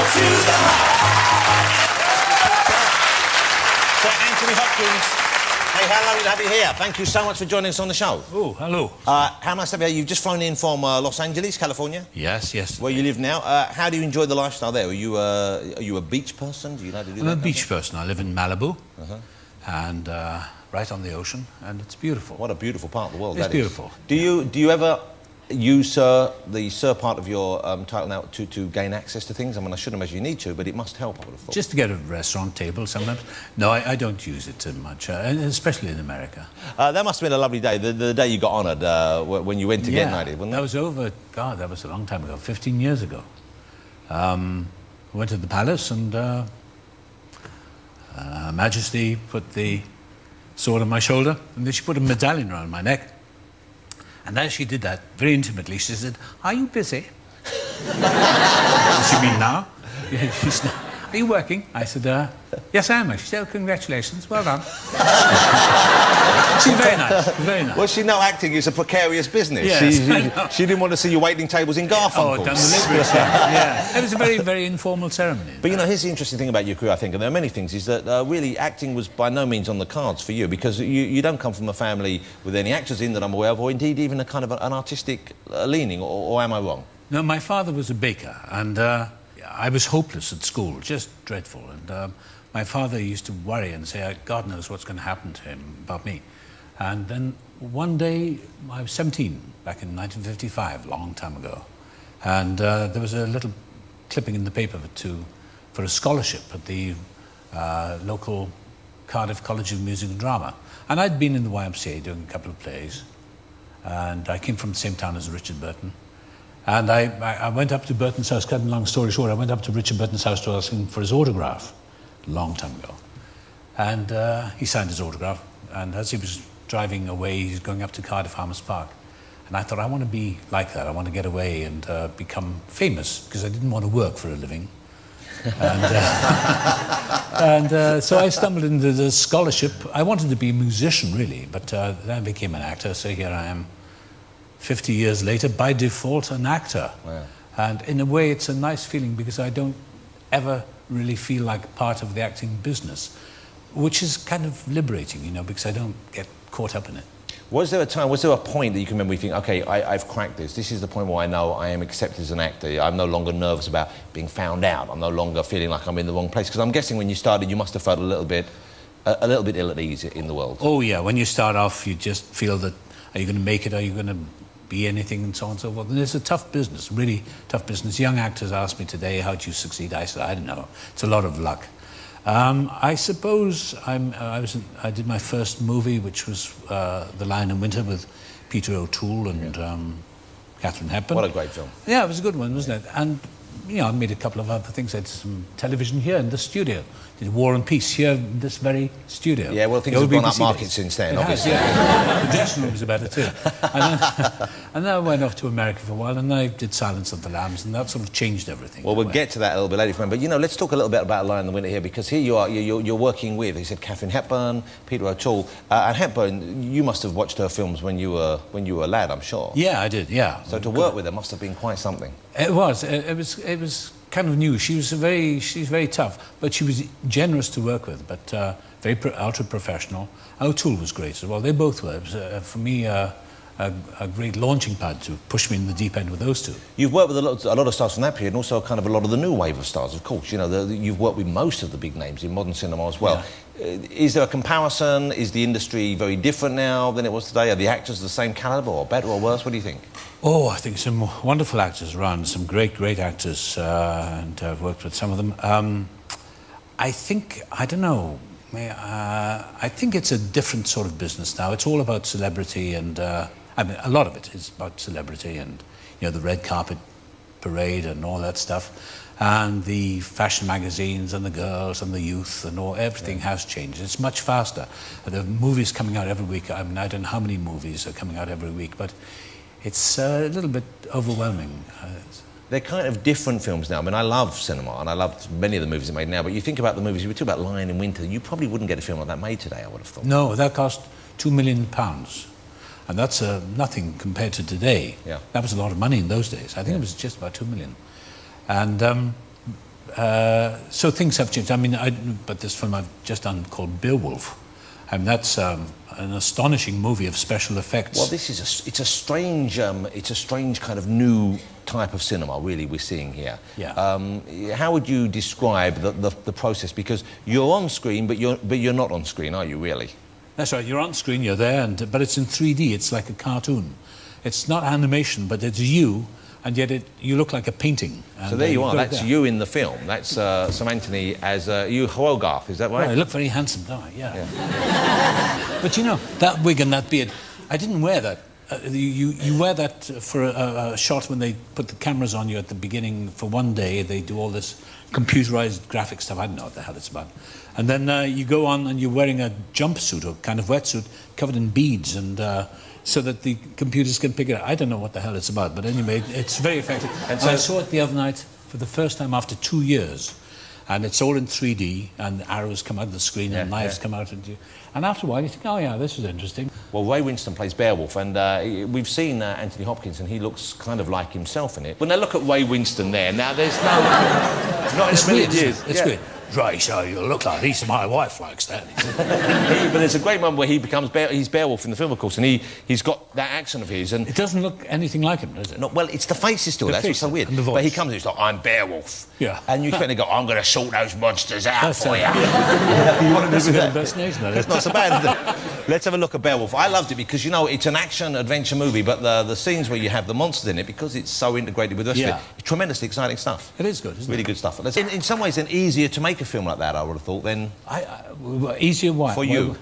Sir Anthony Hopkins. Hey, how lovely to have you here. Thank you so much for joining us on the show. Oh, hello. How nice to have you. You've just flown in from Los Angeles, California? Yes, yes. Where you live now. How do you enjoy the lifestyle there? Are you a beach person? Do you know how to do that? I'm a beach person. I live in Malibu, and right on the ocean, and it's beautiful. What a beautiful part of the world It's that beautiful. is. Do you ever use the Sir part of your title now to gain access to things? I mean, I shouldn't imagine you need to, but it must help, I would have thought. Just to get a restaurant table sometimes. No, I don't use it too much, especially in America. That must have been a lovely day, the day you got honoured when you went to get knighted, wasn't it? That was over, God, that was a long time ago, 15 years ago. I went to the palace and Her Majesty put the sword on my shoulder, and then she put a medallion around my neck. And as she did that, very intimately, she said, "Are you busy?" Does she mean now? She said, "Are you working?" I said, "Yes, I am." She said, "Oh, congratulations, well done." She's very nice, very nice. Well, she know acting is a precarious business. Yes, she didn't want to see you waiting tables in Garfunkel. Oh, done deliberately, yeah. It was a very, very informal ceremony. But, you know, here's the interesting thing about your career, I think, and there are many things, is that really acting was by no means on the cards for you, because you don't come from a family with any actors in that I'm aware of, or indeed even a kind of an artistic leaning, or am I wrong? No, my father was a baker, and I was hopeless at school, just dreadful. And my father used to worry and say, God knows what's going to happen to him about me. And then one day, I was 17, back in 1955, a long time ago, and there was a little clipping in the paper for a scholarship at the local Cardiff College of Music and Drama. And I'd been in the YMCA doing a couple of plays, and I came from the same town as Richard Burton. And I went up to Burton's house, cutting a long story short, I went up to Richard Burton's house to ask him for his autograph, a long time ago. And he signed his autograph, and as he was driving away, he's going up to Cardiff Farmers Park. And I thought, I want to be like that. I want to get away and become famous, because I didn't want to work for a living. And, so I stumbled into the scholarship. I wanted to be a musician, really, but then I became an actor, so here I am, 50 years later, by default, an actor. Wow. And in a way, it's a nice feeling, because I don't ever really feel like part of the acting business, which is kind of liberating, you know, because I don't get caught up in it. Was there a point that you can remember you think, okay, I've cracked this. This is the point where I know I am accepted as an actor. I'm no longer nervous about being found out. I'm no longer feeling like I'm in the wrong place. Because I'm guessing when you started, you must have felt a little bit ill at ease in the world. Oh, yeah. When you start off, you just feel that, are you going to make it? Are you going to be anything? And so on and so forth. And it's a tough business, really tough business. Young actors ask me today, how do you succeed? I said, I don't know. It's a lot of luck. I suppose I did my first movie, which was The Lion in Winter, with Peter O'Toole and Catherine Hepburn. What a great film. Yeah, it was a good one, wasn't it? And, you know, I made a couple of other things. I did some television here in the studio. Did War and Peace here in this very studio. Yeah, well, things have gone up market since then, obviously. Yeah. The dressing rooms are better too. And then I went off to America for a while, and I did Silence of the Lambs, and that sort of changed everything. Well, we'll get to that a little bit later, but, you know, let's talk a little bit about Lion in the Winter here, because here you are, you're working with, you said, Catherine Hepburn, Peter O'Toole, and Hepburn, you must have watched her films when you were a lad, I'm sure. Yeah, I did, yeah. So to work with her must have been quite something. It was. It was kind of new. She's very tough, but she was generous to work with, but very ultra-professional. O'Toole was great as well. They both were. It was, for me, a great launching pad to push me in the deep end with those two. You've worked with a lot of stars from that period, and also kind of a lot of the new wave of stars, of course. You know, you've worked with most of the big names in modern cinema as well. Yeah. Is there a comparison? Is the industry very different now than it was today? Are the actors the same calibre, or better or worse? What do you think? Oh, I think some wonderful actors around, some great actors, and I've worked with some of them. I think, I don't know, I think it's a different sort of business now. It's all about celebrity, and I mean, a lot of it is about celebrity and, you know, the red carpet parade and all that stuff, and the fashion magazines and the girls and the youth and all, everything has changed. It's much faster. There are movies coming out every week. I mean, I don't know how many movies are coming out every week, but it's a little bit overwhelming. They're kind of different films now. I mean, I love cinema, and I love many of the movies made now, but you think about the movies, you were talking about Lion in Winter, you probably wouldn't get a film like that made today, I would have thought. No, that cost £2 million. And that's nothing compared to today. Yeah. That was a lot of money in those days. I think it was just about 2 million. And So things have changed. I mean, but this film I've just done called Beowulf, and that's an astonishing movie of special effects. Well, this is it's a strange kind of new type of cinema, really, we're seeing here. Yeah. How would you describe the process? Because you're on screen, but you're not on screen, are you, really? That's right, you're on screen, you're there, but it's in 3D, it's like a cartoon. It's not animation, but it's you, and yet you look like a painting. So there you are, that's you in the film. That's Sir Anthony as you Hrogarth, is that right? Well, I look very handsome, don't I? Yeah. But you know, that wig and that beard, I didn't wear that. You wear that for a shot when they put the cameras on you at the beginning for one day. They do all this computerized graphic stuff. I don't know what the hell it's about. And then you go on and you're wearing a jumpsuit or kind of wetsuit covered in beads, and so that the computers can pick it up. I don't know what the hell it's about, but anyway, it's very effective. And so I saw it the other night for the first time after 2 years. And it's all in 3D, and arrows come out of the screen, and knives come out. And after a while, you think, oh, yeah, this is interesting. Well, Ray Winstone plays Beowulf, and we've seen Anthony Hopkins, and he looks kind of like himself in it. When they look at Ray Winstone there, now there's no... not in a million years. It's weird. Ray, so you look like this. My wife likes that. But there's a great moment where he becomes he's Beowulf in the film, of course, and he's got that accent of his. And it doesn't look anything like him, does it? Well, it's the faces still. That's what's so weird. And the voice. But he comes and he's like, I'm Beowulf. Yeah. And you expect to go, I'm going to sort those monsters out for you. You want to do that impersonation? It's not so bad, is it? Let's have a look at Beowulf. I loved it because, you know, it's an action-adventure movie, but the scenes where you have the monsters in it, because it's so integrated with the rest of it, it's tremendously exciting stuff. It is good, isn't it? Really good stuff. In some ways, then, easier to make a film like that, I would have thought, than... Easier why? For you,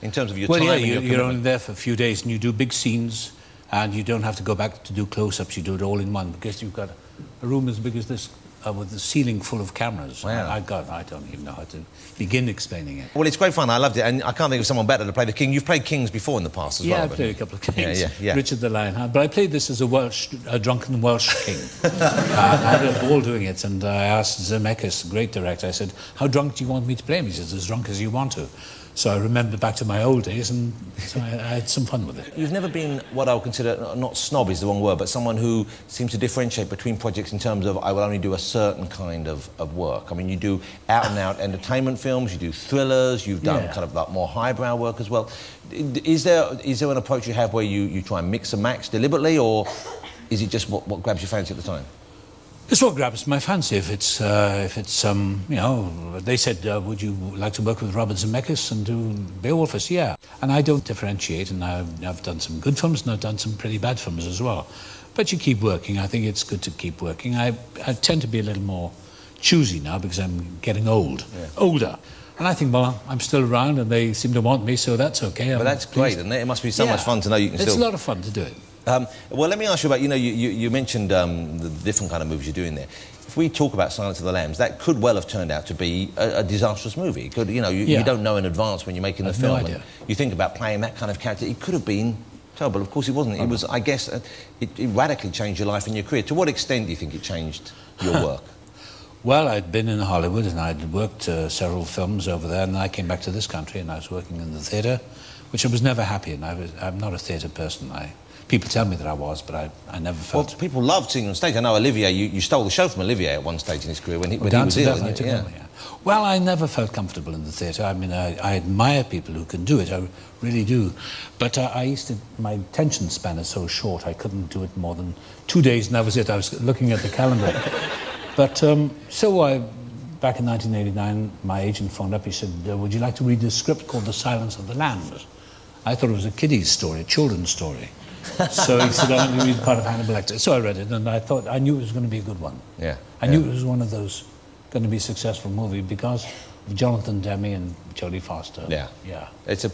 in terms of your time and your you're only there for a few days, and you do big scenes, and you don't have to go back to do close-ups, you do it all in one, because you've got a room as big as this, with the ceiling full of cameras. Wow. I don't even know how to begin explaining it. Well, it's great fun. I loved it, and I can't think of someone better to play the king. You've played kings before in the past as well. Yeah, I played a couple of kings. Yeah. Richard the Lionheart. But I played this as a drunken Welsh king. I had a ball doing it, and I asked Zemeckis, the great director, I said, how drunk do you want me to play him? He says, as drunk as you want to. So I remembered back to my old days, and so I had some fun with it. You've never been what I would consider, not snob is the wrong word, but someone who seems to differentiate between projects in terms of, I will only do a certain kind of work. I mean, you do out-and-out entertainment films, you do thrillers, you've done kind of like more highbrow work as well. Is there an approach you have where you try and mix and match deliberately, or is it just what grabs your fancy at the time? It's what grabs my fancy. If it's you know, they said, would you like to work with Robert Zemeckis and do Beowulf? I said, yeah. And I don't differentiate, and I've done some good films, and I've done some pretty bad films as well. But you keep working. I think it's good to keep working. I tend to be a little more choosy now because I'm getting older. And I think, well, I'm still around, and they seem to want me, so that's okay. But that's great, isn't it? It must be so much fun to know you can still... It's a lot of fun to do it. Well, let me ask you about, you know, you mentioned the different kind of movies you're doing there. If we talk about Silence of the Lambs, that could well have turned out to be a disastrous movie. It could, you know, you don't know in advance when you're making the film. No idea. And you think about playing that kind of character, it could have been terrible. Of course it wasn't. It was, I guess, it radically changed your life and your career. To what extent do you think it changed your work? Well, I'd been in Hollywood, and I'd worked several films over there, and I came back to this country, and I was working in the theatre, which I was never happy in. I'm not a theatre person. People tell me that I was, but I never felt... Well, people loved seeing you on stage. I know Olivier, you stole the show from Olivier at one stage in his career when he was ill. Well, I never felt comfortable in the theatre. I mean, I admire people who can do it. I really do. But my attention span is so short, I couldn't do it more than 2 days, and that was it. I was looking at the calendar. But back in 1989, my agent phoned up. He said, would you like to read this script called The Silence of the Lambs? I thought it was a kiddie's story, a children's story. So he said, I'm going to read part of Hannibal Lecter. So I read it, and I knew it was going to be a good one. I knew it was one of those going to be a successful movie because of Jonathan Demme and Jodie Foster. It's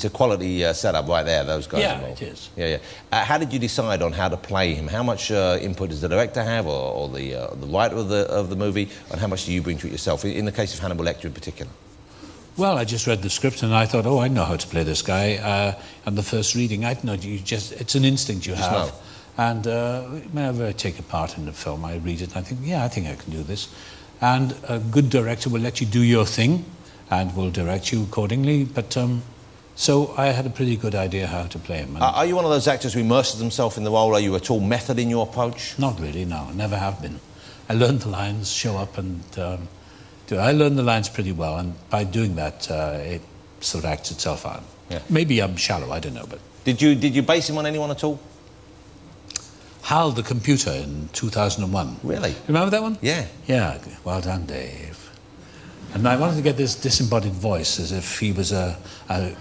a quality setup right there, those guys involved. It is. How did you decide on how to play him? How much input does the director have, or the writer of the movie, and how much do you bring to it yourself, in the case of Hannibal Lecter in particular? Well, I just read the script and I thought, I know how to play this guy. On the first reading, I don't know, it's an instinct you have. And whenever I take a part in the film, I read it and I think, I think I can do this. And a good director will let you do your thing and will direct you accordingly. But so I had a pretty good idea how to play him. Are you one of those actors who immerses themselves in the role? Are you at all method in your approach? Not really, no. Never have been. I learned the lines, show up and do it. I learned the lines pretty well, and by doing that, it sort of acts itself out. Yeah. Maybe I'm shallow, I don't know, but... Did you base him on anyone at all? Hal the Computer in 2001. Really? Remember that one? Yeah. Yeah, well done, Dave. And I wanted to get this disembodied voice as if he was a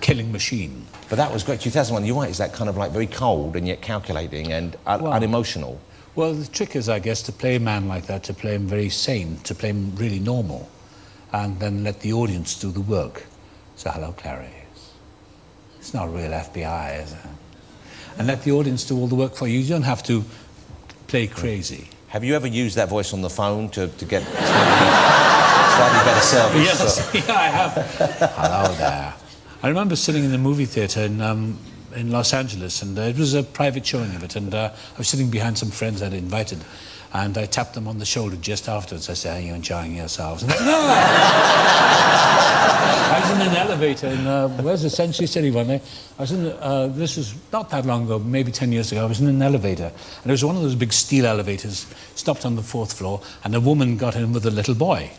killing machine. But that was great. 2001, you're right, is that kind of like very cold and yet calculating and unemotional. Well, the trick is, I guess, to play a man like that, to play him very sane, to play him really normal, and then let the audience do the work. So, hello, Clarice. It's not real FBI, is it? And let the audience do all the work for you. You don't have to play crazy. Have you ever used that voice on the phone to get slightly better service? Yes, yeah, I have. Hello there. I remember sitting in the movie theatre in Los Angeles, and it was a private showing of it, and I was sitting behind some friends I'd invited, and I tapped them on the shoulder just afterwards. I said, "Are you enjoying yourselves?" And they, no! I was in an elevator in, where's the Century City one day? I was in, this was not that long ago, maybe 10 years ago. I was in an elevator, and it was one of those big steel elevators, stopped on the 4th floor, and a woman got in with a little boy.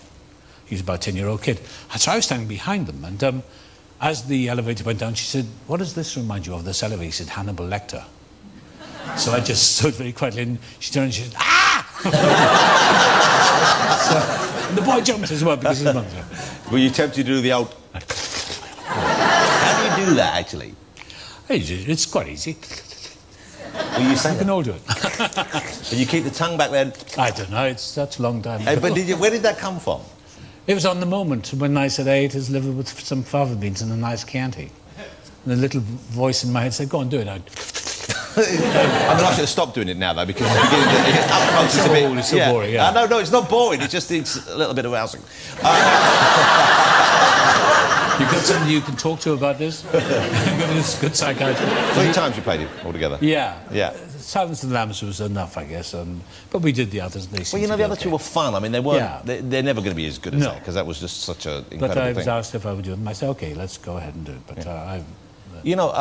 He was about a 10-year-old kid. And so I was standing behind them, and as the elevator went down, she said, "What does this remind you of, this elevator?" He said, "Hannibal Lecter." So I just stood very quietly, and she turned and she said, "Ah!" And the boy jumped as well because his mum jumped. Were you tempted to do the old... How do you do that, actually? It's quite easy. Well, you say You can all do it. But you keep the tongue back there. I don't know, it's such a long time Hey, ago. but where did that come from? It was on the moment when I said I ate his liver with some fava beans and a nice Chianti. And a little voice in my head said, "Go on, do it." I mean, I should have stopped doing it now, though, because it's beginning to get up close. It's a bit... It's so boring, yeah. No, it's not boring. It's just it's a little bit arousing. You've got somebody you can talk to about this? It's good psychiatry. 3 times you played it altogether. Yeah. Yeah. Silence of the Lambs was enough, I guess. But we did the others. They Well, you know, the other two were fun. I mean, they weren't... Yeah. They're never going to be as good as No. that, because that was just such an incredible But I was thing. asked if I would do it, and I said, "OK, let's go ahead and do it." But You know,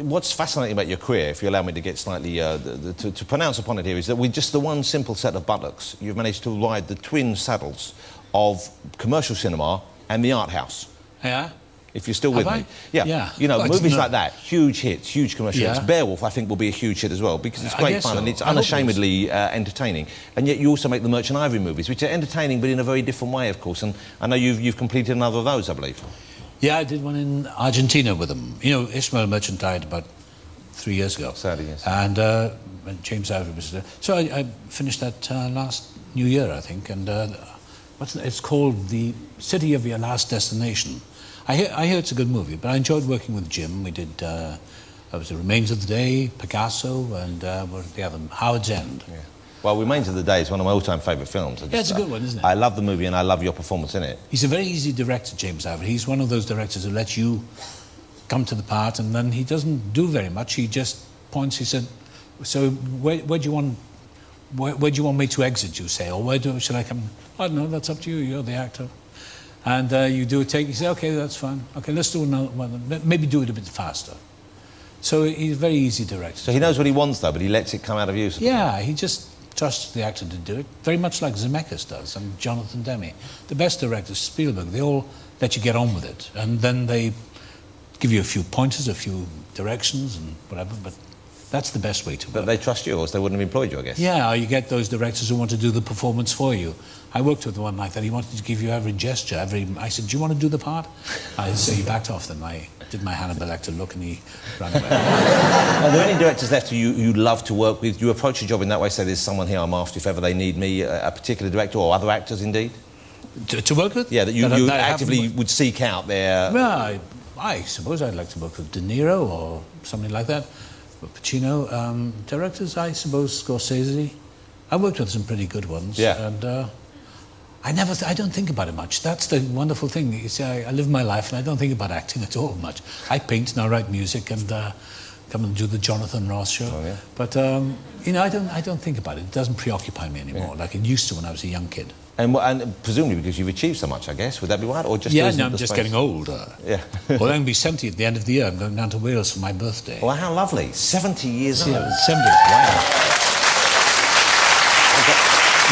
what's fascinating about your career, if you allow me to get slightly... to pronounce upon it here, is that with just the one simple set of buttocks, you've managed to ride the twin saddles of commercial cinema and the art house. Yeah? If you're still with Have me. I? Yeah. Yeah. You know, Well, movies no. like that, huge hits, huge commercial hits. Yeah. Beowulf, I think, will be a huge hit as well, because it's I great guess fun so. and it's I hope it is. unashamedly entertaining. And yet you also make the Merchant Ivory movies, which are entertaining, but in a very different way, of course. And I know you've completed another of those, I believe. Yeah, I did one in Argentina with them. You know, Ismail Merchant died about 3 years ago. Sadly, yes. And James Ivory was there. So I finished that last New Year, I think. And it's called The City of Your Last Destination. I hear it's a good movie, but I enjoyed working with Jim. We did, it was The Remains of the Day, Picasso, and what was the other? Howard's End. Yeah. Well, Remains of the Day is one of my all-time favourite films. Yeah, it's a good one, isn't it? I love the movie and I love your performance in it. He's a very easy director, James Ivory. He's one of those directors who lets you come to the part, and then he doesn't do very much. He just points. He said, "So where do you want me to exit?" You say, or should I come? I don't know. That's up to you. You're the actor. And you do a take. You say, "Okay, that's fine. Okay, let's do another one. Maybe do it a bit faster." So he's a very easy director. So he knows what he wants, though, but he lets it come out of you. Yeah, he just trusts the actor to do it, very much like Zemeckis does and Jonathan Demme. The best directors, Spielberg, they all let you get on with it, and then they give you a few pointers, a few directions and whatever, but that's the best way to work. But they trust you, or else they wouldn't have employed you, I guess. Yeah, or you get those directors who want to do the performance for you. I worked with one like that. He wanted to give you every gesture, I said, "Do you want to do the part?" So he backed off then. I did my Hannibal Lecter look and he ran away. Are there any directors left who you love to work with? You approach your job in that way, say there's someone here I'm after if ever they need me, a particular director or other actors indeed? To work with? Yeah, that you I actively haven't- would seek out their... Well, I suppose I'd like to work with De Niro or something like that. Or Pacino. Directors, I suppose Scorsese. I worked with some pretty good ones. Yeah. And I don't think about it much. That's the wonderful thing. You see, I live my life and I don't think about acting at all much. I paint and I write music and come and do the Jonathan Ross show. Oh, yeah. But you know, I don't think about it. It doesn't preoccupy me anymore, like it used to when I was a young kid. And presumably because you've achieved so much, I guess. Would that be right? Or just Yeah, losing no, I'm the just space? getting older. Yeah. Well, I'm going to be 70 at the end of the year. I'm going down to Wales for my birthday. Well, how lovely. 70 years old. Yeah, 70. Wow.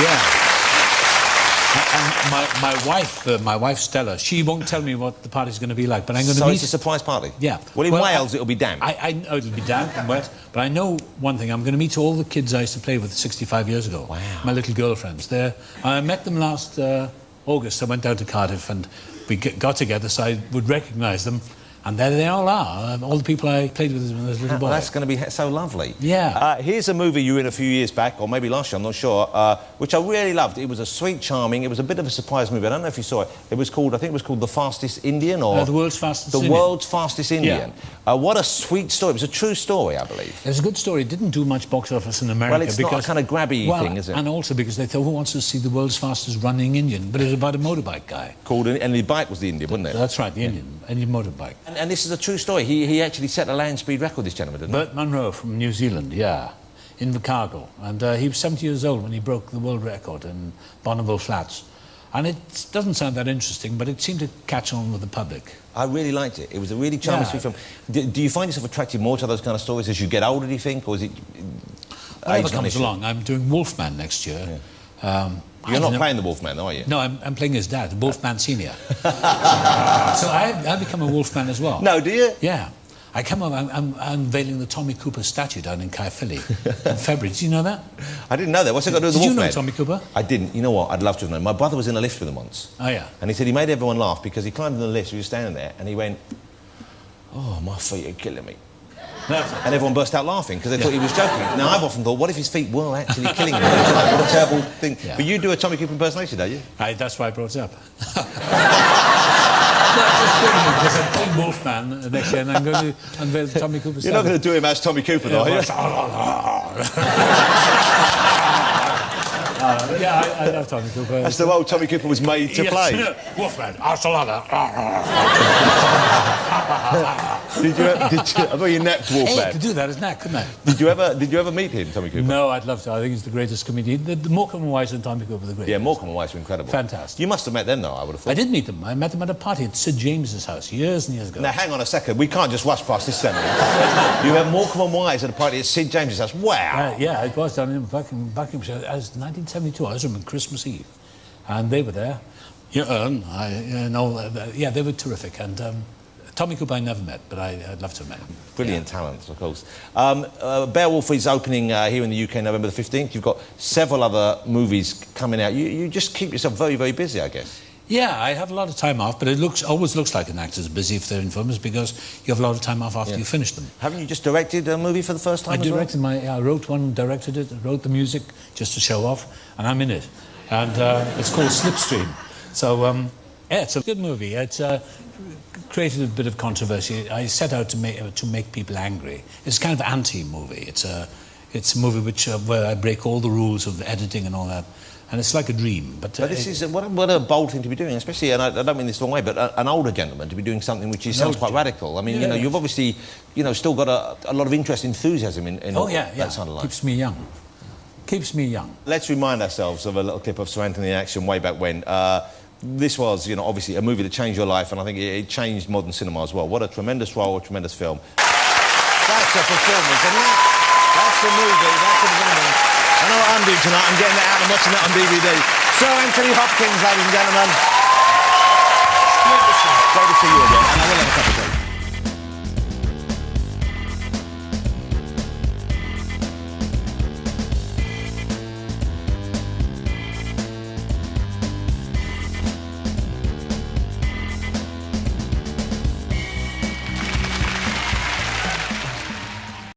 Yeah. And my wife Stella, she won't tell me what the party's going to be like, but I'm going to So meet... it's a surprise party? Yeah. Well, in Wales, it'll be damp. I know it'll be damp and wet, but I know one thing. I'm going to meet all the kids I used to play with 65 years ago. Wow. My little girlfriends. I met them last August. I went down to Cardiff and we got together so I would recognise them. And there they all are, all the people I played with as a little boy. Well, that's going to be so lovely. Yeah. Here's a movie you were in a few years back, or maybe last year, I'm not sure, which I really loved. It was a sweet, charming, it was a bit of a surprise movie. I don't know if you saw it. It was called, I think it was called The Fastest Indian, or... The World's Fastest Indian. The World's Fastest Indian. Yeah. What a sweet story. It was a true story, I believe. It was a good story. It didn't do much box office in America. Well, it's not a kind of grabby thing, is it? And also because they thought, who wants to see the world's fastest running Indian? But it was about a motorbike guy. And the bike was the Indian, wasn't it? That's right, the Indian motorbike. And this is a true story. He actually set a land speed record, this gentleman, didn't he? Bert Munro from New Zealand, yeah, in Invercargill. And he was 70 years old when he broke the world record in Bonneville Flats. And it doesn't sound that interesting, but it seemed to catch on with the public. I really liked it. It was a really charming sweet film. Do you find yourself attracted more to those kind of stories as you get older, do you think? Or is it... Whatever comes along. I'm doing Wolfman next year. Yeah. You're not playing the Wolfman, though, are you? No, I'm playing his dad, Wolfman Senior. So I become a Wolfman as well. No, do you? Yeah. I'm unveiling the Tommy Cooper statue down in Caerphilly in February. Did you know that? I didn't know that. What's it got to do with the Wolfman? Did you know Tommy Cooper? I didn't. You know what? I'd love to have known. My brother was in a lift with him once. Oh, yeah. And he said he made everyone laugh because he climbed in the lift, he was standing there, and he went, "Oh, my feet are killing me." And everyone burst out laughing because they thought he was joking. Now, I've often thought, what if his feet were actually killing him? What a terrible thing. Yeah. But you do a Tommy Cooper impersonation, don't you? That's why I brought it up. Because I'm playing Wolfman next year and I'm going to unveil the Tommy Cooper statue. You're not going to do him as Tommy Cooper, though, are you? I love Tommy Cooper. That's the role Tommy Cooper was made to play. Wolfman, Did you? I thought you napped Wolfman. Hey, I could do that as Knack, couldn't I? Did you ever meet him, Tommy Cooper? No, I'd love to. I think he's the greatest comedian. The Morecambe and Wise and Tommy Cooper, the greatest. Yeah, Morecambe and Wise were incredible. Fantastic. You must have met them, though, I would have thought. I did meet them. I met them at a party at Sid James's house years and years ago. Now, hang on a second. We can't just rush past this ceremony. You have Morecambe and Wise at a party at Sid James's house. Wow. Yeah, it was down in Buckinghamshire. It was 1972. I was on Christmas Eve. And they were there. They were terrific. And Tommy Cooper I never met, but I'd love to have met him. Brilliant talent, of course. Beowulf is opening here in the UK November the 15th. You've got several other movies coming out. You just keep yourself very, very busy, I guess. Yeah, I have a lot of time off, but it always looks like an actor's busy if they're in films because you have a lot of time off after you finish them. Haven't you just directed a movie for the first time? I wrote one, directed it, wrote the music just to show off, and I'm in it. And it's called Slipstream. So, it's a good movie. It's created a bit of controversy. I set out to make people angry. It's kind of an anti-movie. It's a movie where I break all the rules of editing and all that. And it's like a dream. But this is what a bold thing to be doing, especially, and I don't mean this the wrong way, but an older gentleman to be doing something which sounds quite radical. I mean, you've obviously, still got a lot of interest, enthusiasm in that sort of life. Keeps me young. Keeps me young. Let's remind ourselves of a little clip of Sir Anthony in action way back when. This was, obviously a movie that changed your life, and I think it changed modern cinema as well. What a tremendous role, a tremendous film. That's a performance, isn't it? That's a movie, that's a performance. I know what I'm doing tonight. I'm getting it out and watching it on DVD. Sir Anthony Hopkins, ladies and gentlemen. Great to see you again, and I will have a couple